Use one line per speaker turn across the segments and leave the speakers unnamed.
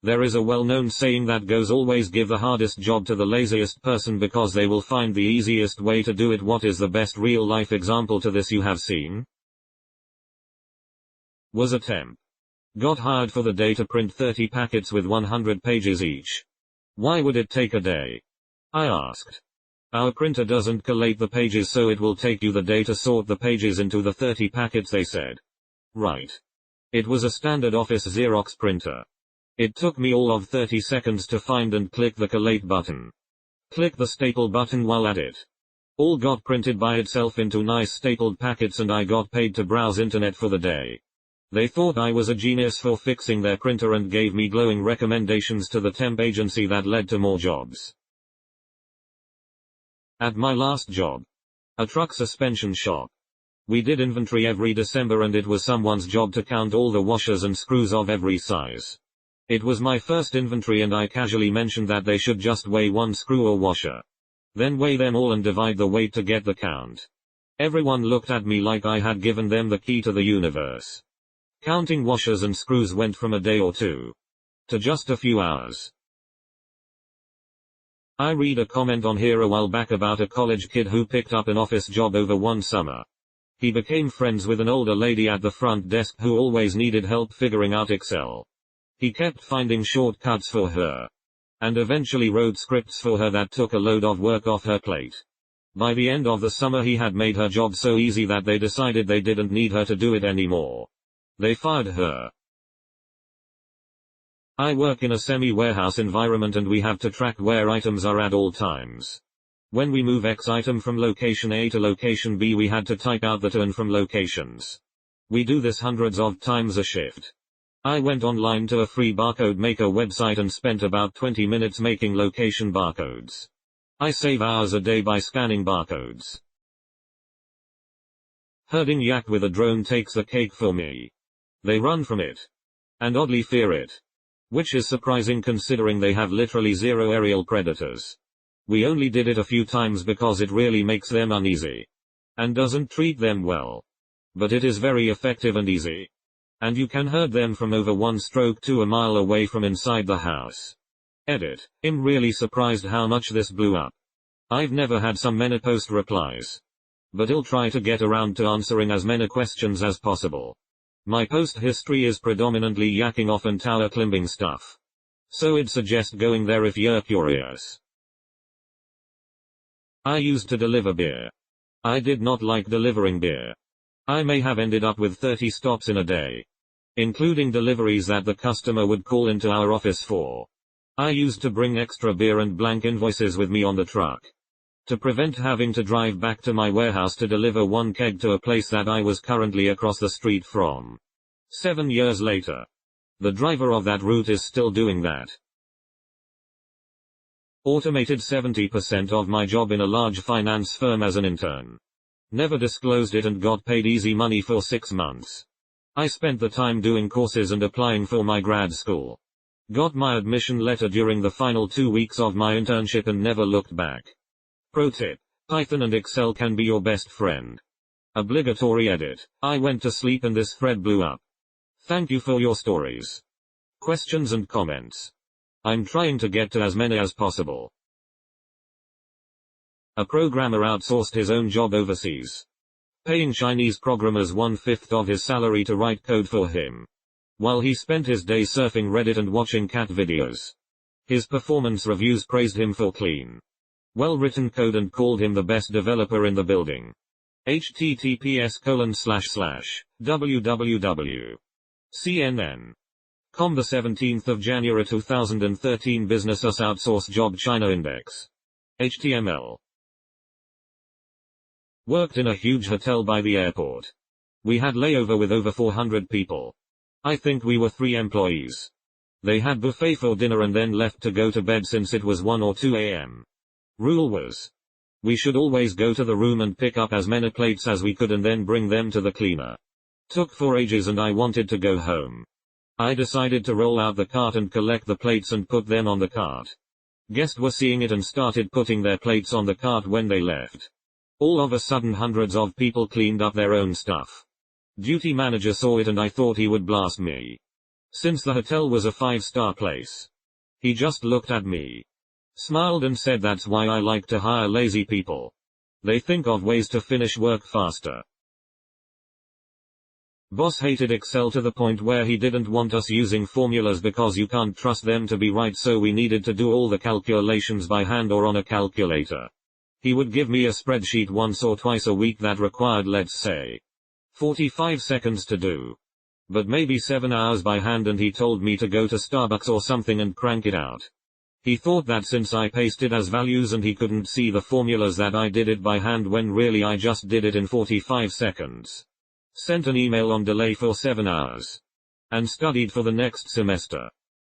There is a well-known saying that goes, always give the hardest job to the laziest person because they will find the easiest way to do it. What is the best real-life example to this you have seen? Was a temp. Got hired for the day to print 30 packets with 100 pages each. Why would it take a day? I asked. Our printer doesn't collate the pages, so it will take you the day to sort the pages into the 30 packets, they said. Right. It was a standard office Xerox printer. It took me all of 30 seconds to find and click the collate button. Click the staple button while at it. All got printed by itself into nice stapled packets, and I got paid to browse internet for the day. They thought I was a genius for fixing their printer and gave me glowing recommendations to the temp agency that led to more jobs. At my last job, a truck suspension shop, we did inventory every December, and it was someone's job to count all the washers and screws of every size. It was my first inventory, and I casually mentioned that they should just weigh one screw or washer. Then weigh them all and divide the weight to get the count. Everyone looked at me like I had given them the key to the universe. Counting washers and screws went from a day or two to just a few hours. I read a comment on here a while back about a college kid who picked up an office job over one summer. He became friends with an older lady at the front desk who always needed help figuring out Excel. He kept finding shortcuts for her, and eventually wrote scripts for her that took a load of work off her plate. By the end of the summer he had made her job so easy that they decided they didn't need her to do it anymore. They fired her. I work in a semi-warehouse environment, and we have to track where items are at all times. When we move X item from location A to location B, we had to type out the to and from locations. We do this hundreds of times a shift. I went online to a free barcode maker website and spent about 20 minutes making location barcodes. I save hours a day by scanning barcodes. Herding yak with a drone takes the cake for me. They run from it, and oddly fear it, which is surprising considering they have literally zero aerial predators. We only did it a few times because it really makes them uneasy, and doesn't treat them well. But it is very effective and easy. And you can herd them from over 1 stroke to a mile away from inside the house. Edit. I'm really surprised how much this blew up. I've never had so many post replies. But I'll try to get around to answering as many questions as possible. My post history is predominantly yakking off and tower climbing stuff. So I'd suggest going there if you're curious. I used to deliver beer. I did not like delivering beer. I may have ended up with 30 stops in a day, including deliveries that the customer would call into our office for. I used to bring extra beer and blank invoices with me on the truck, to prevent having to drive back to my warehouse to deliver one keg to a place that I was currently across the street from. 7 years later, the driver of that route is still doing that. Automated 70% of my job in a large finance firm as an intern. Never disclosed it and got paid easy money for 6 months. I spent the time doing courses and applying for my grad school. Got my admission letter during the final 2 weeks of my internship and never looked back. Pro tip: Python and Excel can be your best friend. Obligatory edit. I went to sleep and this thread blew up. Thank you for your stories, questions and comments. I'm trying to get to as many as possible. A programmer outsourced his own job overseas, paying Chinese programmers 1/5 of his salary to write code for him, while he spent his day surfing Reddit and watching cat videos. His performance reviews praised him for clean, well-written code and called him the best developer in the building. https://www.cnn.com 17th of January 2013 Business Us Outsource Job China Index. HTML. Worked in a huge hotel by the airport. We had layover with over 400 people. I think we were 3 employees. They had buffet for dinner and then left to go to bed since it was 1 or 2 a.m. Rule was, we should always go to the room and pick up as many plates as we could and then bring them to the cleaner. Took 4 ages and I wanted to go home. I decided to roll out the cart and collect the plates and put them on the cart. Guests were seeing it and started putting their plates on the cart when they left. All of a sudden hundreds of people cleaned up their own stuff. Duty manager saw it and I thought he would blast me. since the hotel was a 5-star place. He just looked at me, smiled and said that's why I like to hire lazy people. They think of ways to finish work faster. Boss hated Excel to the point where he didn't want us using formulas because you can't trust them to be right, so we needed to do all the calculations by hand or on a calculator. He would give me a spreadsheet once or twice a week that required, let's say, 45 seconds to do, but maybe 7 hours by hand, and he told me to go to Starbucks or something and crank it out. He thought that since I pasted as values and he couldn't see the formulas that I did it by hand, when really I just did it in 45 seconds. Sent an email on delay for 7 hours. And studied for the next semester.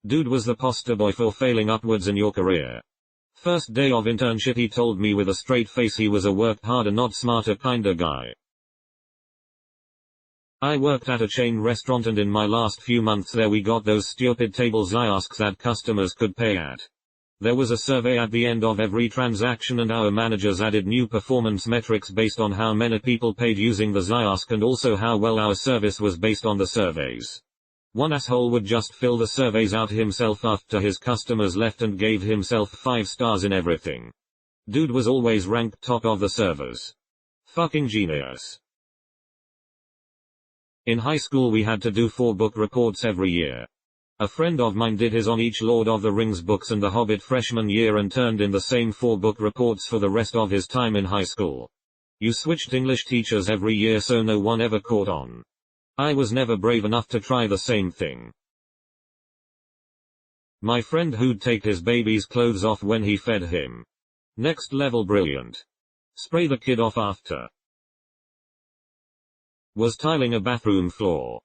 Dude was the poster boy for failing upwards in your career. First day of internship he told me with a straight face he was a work harder not smarter kinda guy. I worked at a chain restaurant, and in my last few months there we got those stupid tables I asked that customers could pay at. There was a survey at the end of every transaction, and our managers added new performance metrics based on how many people paid using the Zyaask and also how well our service was based on the surveys. One asshole would just fill the surveys out himself after his customers left and gave himself 5 stars in everything. Dude was always ranked top of the servers. Fucking genius. In high school we had to do 4 book reports every year. A friend of mine did his on each Lord of the Rings books and The Hobbit freshman year and turned in the same 4 book reports for the rest of his time in high school. You switched English teachers every year so no one ever caught on. I was never brave enough to try the same thing. My friend who'd take his baby's clothes off when he fed him. Next level brilliant. Spray the kid off after. Was tiling a bathroom floor.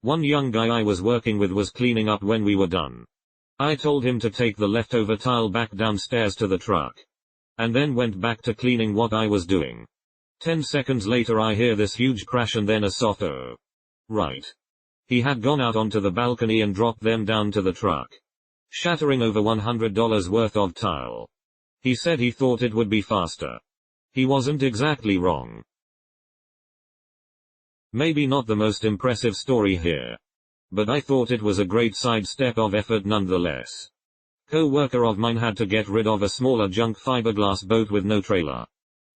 One young guy I was working with was cleaning up when we were done. I told him to take the leftover tile back downstairs to the truck. And then went back to cleaning what I was doing. 10 seconds later I hear this huge crash and then a soft oh. Right. He had gone out onto the balcony and dropped them down to the truck, shattering over $100 worth of tile. He said he thought it would be faster. He wasn't exactly wrong. Maybe not the most impressive story here, but I thought it was a great sidestep of effort nonetheless. Co-worker of mine had to get rid of a smaller junk fiberglass boat with no trailer.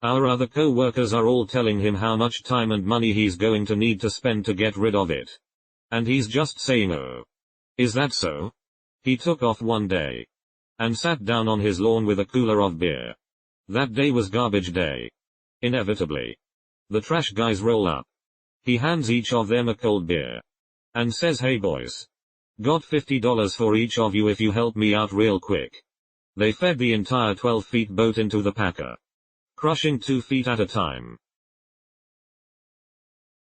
Our other co-workers are all telling him how much time and money he's going to need to spend to get rid of it. And he's just saying, oh. Is that so? He took off one day and sat down on his lawn with a cooler of beer. That day was garbage day. Inevitably. The trash guys roll up. He hands each of them a cold beer. And says, hey boys. Got $50 for each of you if you help me out real quick. They fed the entire 12-feet boat into the packer, crushing 2 feet at a time.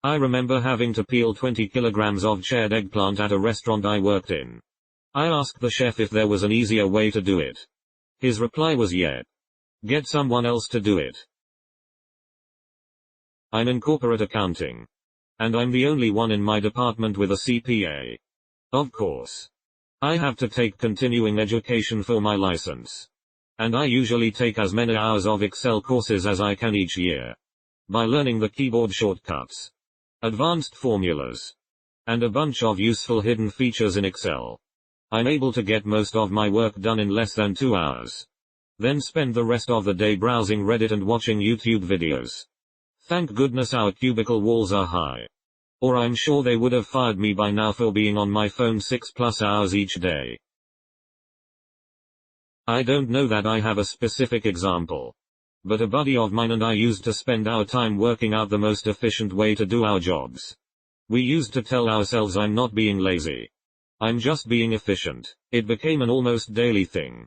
I remember having to peel 20 kilograms of charred eggplant at a restaurant I worked in. I asked the chef if there was an easier way to do it. His reply was yeah. Get someone else to do it. I'm in corporate accounting. And I'm the only one in my department with a CPA. Of course. I have to take continuing education for my license. And I usually take as many hours of Excel courses as I can each year. By learning the keyboard shortcuts, advanced formulas, and a bunch of useful hidden features in Excel, I'm able to get most of my work done in less than 2 hours. Then spend the rest of the day browsing Reddit and watching YouTube videos. Thank goodness our cubicle walls are high. Or I'm sure they would have fired me by now for being on my phone 6+ hours each day. I don't know that I have a specific example. But a buddy of mine and I used to spend our time working out the most efficient way to do our jobs. We used to tell ourselves I'm not being lazy. I'm just being efficient. It became an almost daily thing.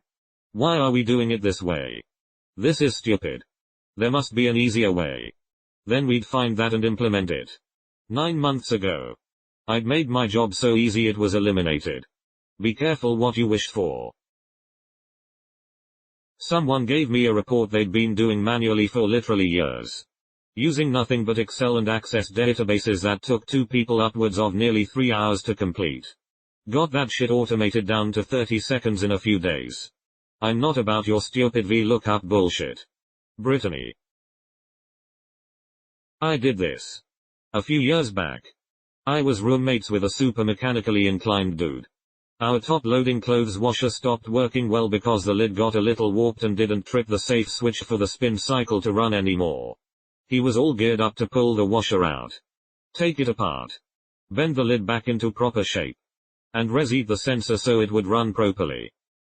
Why are we doing it this way? This is stupid. There must be an easier way. Then we'd find that and implement it. 9 months ago. I'd made my job so easy it was eliminated. Be careful what you wish for. Someone gave me a report they'd been doing manually for literally years. Using nothing but Excel and Access databases that took 2 people upwards of nearly 3 hours to complete. Got that shit automated down to 30 seconds in a few days. I'm not about your stupid VLOOKUP bullshit. Brittany. I did this a few years back. I was roommates with a super mechanically inclined dude. Our top-loading clothes washer stopped working well because the lid got a little warped and didn't trip the safe switch for the spin cycle to run anymore. He was all geared up to pull the washer out, take it apart, bend the lid back into proper shape, and reset the sensor so it would run properly.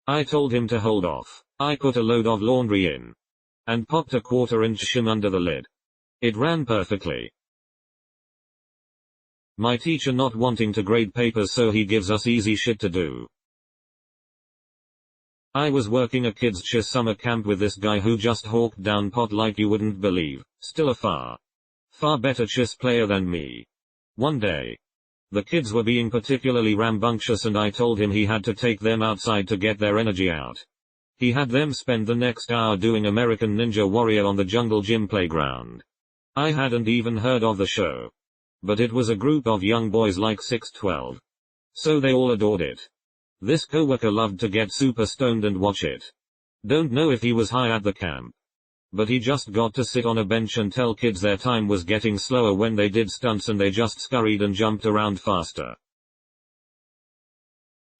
I told him to hold off. I put a load of laundry in, and popped a 1/4-inch shim under the lid. It ran perfectly. My teacher not wanting to grade papers, so he gives us easy shit to do. I was working a kids' chess summer camp with this guy who just hawked down pot like you wouldn't believe, still a far better chess player than me. One day, the kids were being particularly rambunctious and I told him he had to take them outside to get their energy out. He had them spend the next hour doing American Ninja Warrior on the jungle gym playground. I hadn't even heard of the show, but it was a group of young boys like 6-12. So they all adored it. This coworker loved to get super stoned and watch it. Don't know if he was high at the camp, but he just got to sit on a bench and tell kids their time was getting slower when they did stunts and they just scurried and jumped around faster.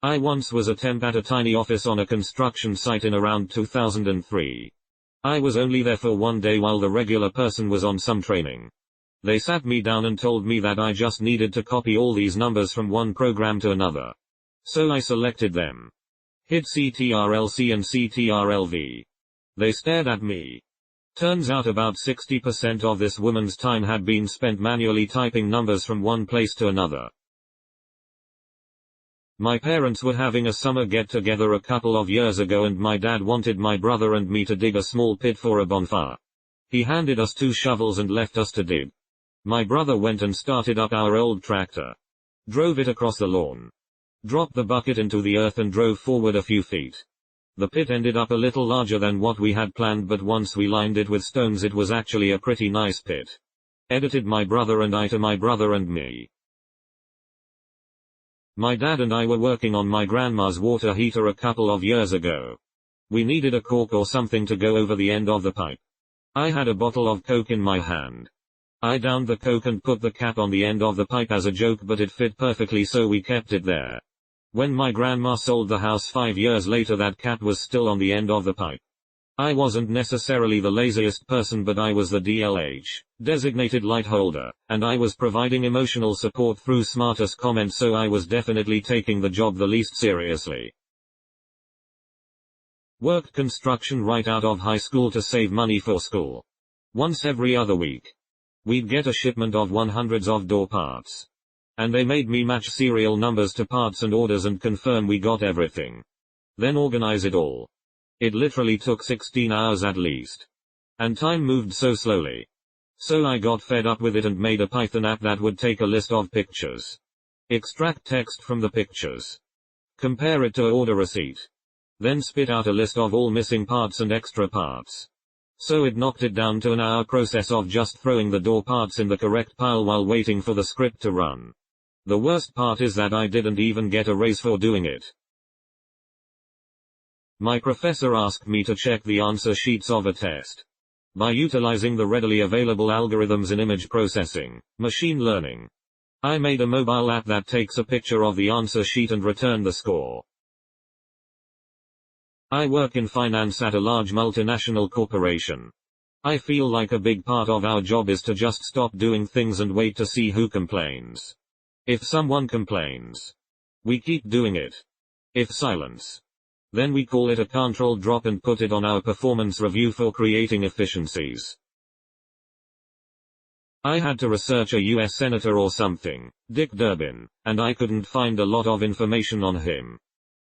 I once was a temp at a tiny office on a construction site in around 2003. I was only there for one day while the regular person was on some training. They sat me down and told me that I just needed to copy all these numbers from one program to another. So I selected them. Hit CTRL-C and CTRL-V. They stared at me. Turns out about 60% of this woman's time had been spent manually typing numbers from one place to another. My parents were having a summer get-together a couple of years ago and my dad wanted my brother and me to dig a small pit for a bonfire. He handed us 2 shovels and left us to dig. My brother went and started up our old tractor, drove it across the lawn, dropped the bucket into the earth and drove forward a few feet. The pit ended up a little larger than what we had planned, but once we lined it with stones it was actually a pretty nice pit. Edited my brother and I to my brother and me. My dad and I were working on my grandma's water heater a couple of years ago. We needed a cork or something to go over the end of the pipe. I had a bottle of Coke in my hand. I downed the Coke and put the cap on the end of the pipe as a joke, but it fit perfectly so we kept it there. When my grandma sold the house 5 years later, that cap was still on the end of the pipe. I wasn't necessarily the laziest person, but I was the DLH, designated light holder, and I was providing emotional support through smartest comments, so I was definitely taking the job the least seriously. Worked construction right out of high school to save money for school. Once every other week, we'd get a shipment of 100s of door parts. And they made me match serial numbers to parts and orders and confirm we got everything. Then organize it all. It literally took 16 hours at least. And time moved so slowly. So I got fed up with it and made a Python app that would take a list of pictures, extract text from the pictures, compare it to an order receipt, then spit out a list of all missing parts and extra parts. So it knocked it down to an hour process of just throwing the door parts in the correct pile while waiting for the script to run. The worst part is that I didn't even get a raise for doing it. My professor asked me to check the answer sheets of a test. By utilizing the readily available algorithms in image processing, machine learning, I made a mobile app that takes a picture of the answer sheet and return the score. I work in finance at a large multinational corporation. I feel like a big part of our job is to just stop doing things and wait to see who complains. If someone complains, we keep doing it. If silence, then we call it a control drop and put it on our performance review for creating efficiencies. I had to research a US senator or something, Dick Durbin, and I couldn't find a lot of information on him.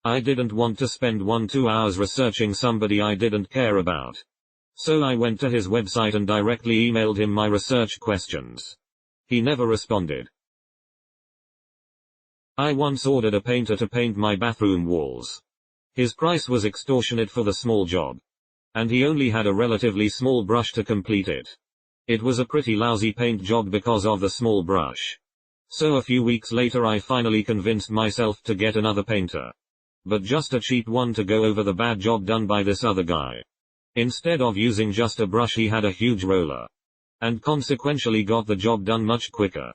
I didn't want to spend 1-2 hours researching somebody I didn't care about. So I went to his website and directly emailed him my research questions. He never responded. I once ordered a painter to paint my bathroom walls. His price was extortionate for the small job. And he only had a relatively small brush to complete it. It was a pretty lousy paint job because of the small brush. So a few weeks later I finally convinced myself to get another painter. But just a cheap one to go over the bad job done by this other guy. Instead of using just a brush, he had a huge roller. And consequentially got the job done much quicker.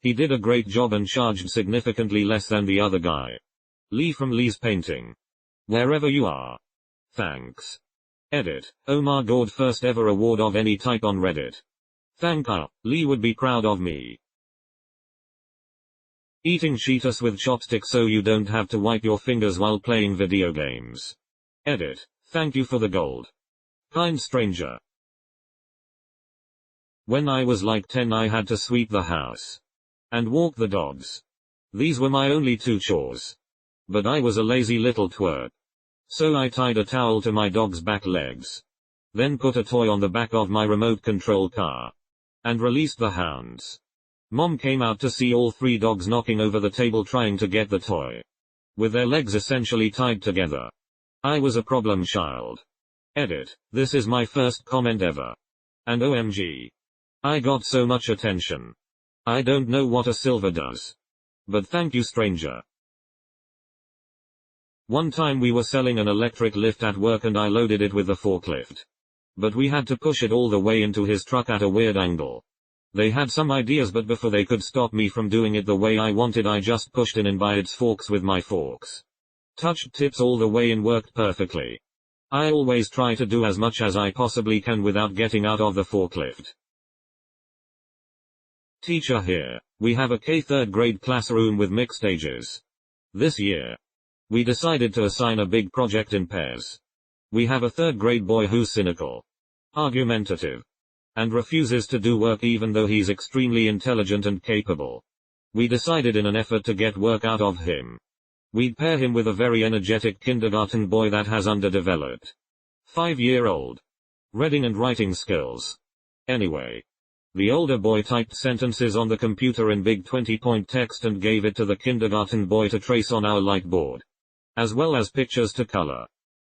He did a great job and charged significantly less than the other guy. Lee from Lee's Painting. Wherever you are. Thanks. Edit. Oh my god, first ever award of any type on Reddit. Thank you. Lee would be proud of me. Eating Cheetos with chopsticks so you don't have to wipe your fingers while playing video games. Edit. Thank you for the gold. Kind stranger. When I was like 10 I had to sweep the house. And walk the dogs. These were my only two chores. But I was a lazy little twerp. So I tied a towel to my dog's back legs. Then put a toy on the back of my remote control car. And released the hounds. Mom came out to see all three dogs knocking over the table trying to get the toy. With their legs essentially tied together. I was a problem child. Edit. This is my first comment ever. And OMG. I got so much attention. I don't know what a silver does. But thank you, stranger. One time we were selling an electric lift at work and I loaded it with the forklift. But we had to push it all the way into his truck at a weird angle. They had some ideas, but before they could stop me from doing it the way I wanted, I just pushed it in by its forks with my forks. Touched tips all the way and worked perfectly. I always try to do as much as I possibly can without getting out of the forklift. Teacher here. We have a K third grade classroom with mixed ages. This year, we decided to assign a big project in pairs. We have a third grade boy who's cynical, argumentative, and refuses to do work even though he's extremely intelligent and capable. We decided in an effort to get work out of him, we'd pair him with a very energetic kindergarten boy that has underdeveloped 5-year-old reading and writing skills. Anyway, the older boy typed sentences on the computer in big 20-point text and gave it to the kindergarten boy to trace on our light board, as well as pictures to color.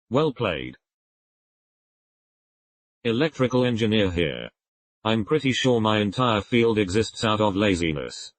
Well played. Electrical engineer here. I'm pretty sure my entire field exists out of laziness.